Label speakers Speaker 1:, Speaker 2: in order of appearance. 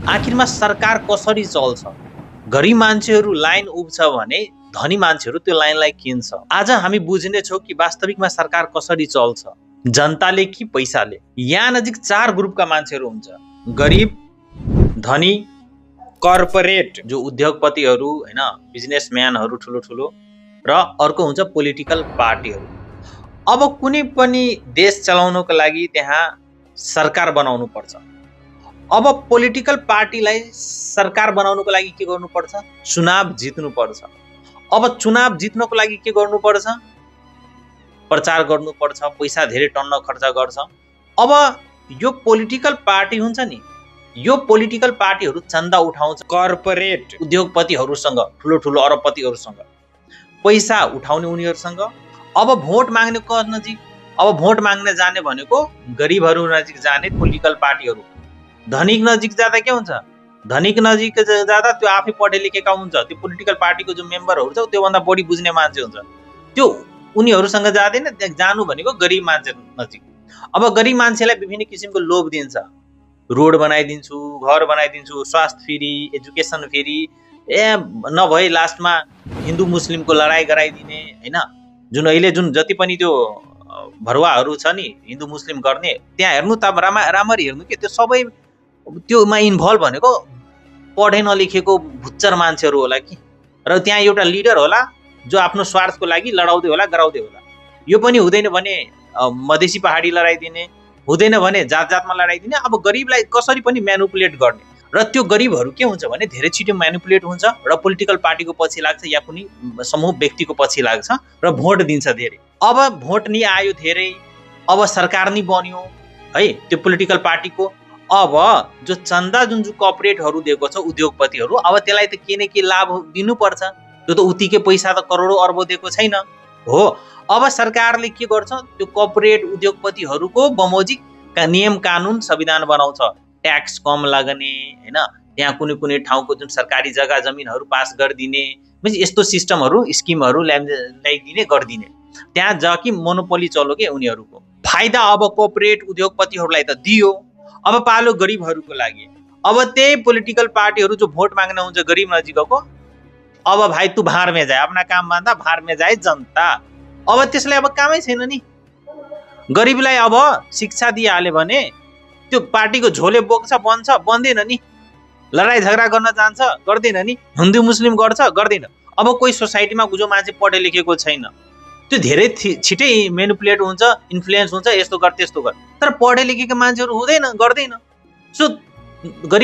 Speaker 1: आखिरमा सरकार कसरी चल्छ? गरिब मान्छेहरू लाइन उभ्छ भने धनी मान्छेहरू त्यो लाइनलाई किन्छ। आज हामी बुझ्नेछौँ कि वास्तविकमा सरकार कसरी चल्छ, जनताले कि पैसाले। यहाँ नजिक 4 ग्रुपका मान्छेहरू हुन्छ, गरिब, धनी, कर्पोरेट जो उद्योगपतिहरू हैन, बिजनेसम्यानहरू ठुलो ठुलो, र अर्को हुन्छ पोलिटिकल पार्टीहरू। अब कुनै पनि देश चलाउनको लागि त्यहाँ सरकार बनाउनु पर्छ। अब पोलिटिकल पार्टीलाई सरकार बनाउनको लागि के गर्नुपर्छ? चुनाव जित्नुपर्छ। अब चुनाव जित्नको लागि के गर्नुपर्छ? प्रचार गर्नुपर्छ, पैसा धेरै टन्न खर्च गर्छ। अब यो पोलिटिकल पार्टी हुन्छ नि, यो पोलिटिकल पार्टीहरू चन्दा उठाउँछ कर्पोरेट उद्योगपतिहरूसँग, ठुलो ठुलो अरबपतिहरूसँग पैसा उठाउने उनीहरूसँग। अब भोट माग्ने को नजिक, अब भोट माग्न जाने भनेको गरिबहरू नजिक जाने पोलिटिकल पार्टीहरू। धनिक नजिक जाँदा के हुन्छ? धनिक नजिक जाँदा त्यो आफै पढे लेखेका हुन्छ, त्यो पोलिटिकल पार्टीको जो मेम्बरहरू छ त्योभन्दा बढी बुझ्ने मान्छे हुन्छ, त्यो उनीहरूसँग जाँदैन। जानु भनेको गरिब मान्छे नजिक। अब गरिब मान्छेलाई विभिन्न किसिमको लोभ दिन्छ, रोड बनाइदिन्छु, घर बनाइदिन्छु, स्वास्थ्य फ्री, एजुकेसन फ्री, नभए लास्टमा हिन्दू मुस्लिमको लडाइँ गराइदिने हैन। जुन अहिले जति पनि त्यो भरुवाहरू छ नि हिन्दू मुस्लिम गर्ने, त्यहाँ हेर्नु त राम्ररी हेर्नु के त्यो सबै त्योमा इन्भल्भ भनेको पढे नलेखेको भुच्चर मान्छेहरू होला कि, र त्यहाँ एउटा लिडर होला जो आफ्नो स्वार्थको लागि लडाउँदै होला, गराउँदै होला। यो पनि हुँदैन भने मधेसी पहाडी लडाइदिने, हुँदैन भने जात जातमा लडाइदिने। अब गरिबलाई कसरी पनि म्यानिपुलेट गर्ने, र त्यो गरिबहरू के हुन्छ भने धेरै छिटो म्यानिपुलेट हुन्छ र पोलिटिकल पार्टीको पछि लाग्छ या कुनै समूह व्यक्तिको पछि लाग्छ र भोट दिन्छ धेरै। अब भोट नि आयो धेरै, अब सरकार नि बन्यो है त्यो पोलिटिकल पार्टीको। अब जो चन्दा जुन कर्पोरेटहरू दिएको छ उद्योगपतिहरू, अब त्यसलाई त के न के लाभ दिनुपर्छ। त्यो त उतिकै पैसा त करोडौं अर्बौं दिएको छैन हो। अब सरकारले के गर्छ? त्यो कर्पोरेट उद्योगपतिहरूको बमोजिक नियम कानुन संविधान बनाउँछ, ट्याक्स कम लाग्ने हैन, त्यहाँ कुनै कुनै ठाउँको जुन सरकारी जग्गा जमिनहरू पास गरिदिने, यस्तो सिस्टमहरू स्किमहरू ल्याइदिने गरिदिने। त्यहाँ जकि मोनोपोली चल्यो के उनीहरूको फाइदा अब कर्पोरेट उद्योगपतिहरूलाई त दियो, अब पालो गरिबहरूको लागि। अब त्यही पोलिटिकल पार्टीहरू जो भोट माग्न हुन्छ गरिब नजिकको, अब भाइ तू भार में जाए, अपना काम बाँधा भार में जाए जनता। अब त्यसलाई अब कामै छैन नि। गरिबलाई अब शिक्षा दिइहाल्यो भने त्यो पार्टीको झोले बोक्छ, बन्छ, बन्दैन नि। लडाइँ झगडा गर्न जान्छ, गर्दैन नि। हिन्दू मुस्लिम गर्छ, गर्दैन। अब कोही सोसाइटीमा जो मान्छे पढे लेखेको छैन त्यो धेरै छिटै म्यानिपुलेट हुन्छ, इन्फ्लुएन्स हुन्छ, यस्तो गर त्यस्तो गर। तर पढे लेखेका मान्छेहरू हुँदैन, गर्दैन। सो गरिब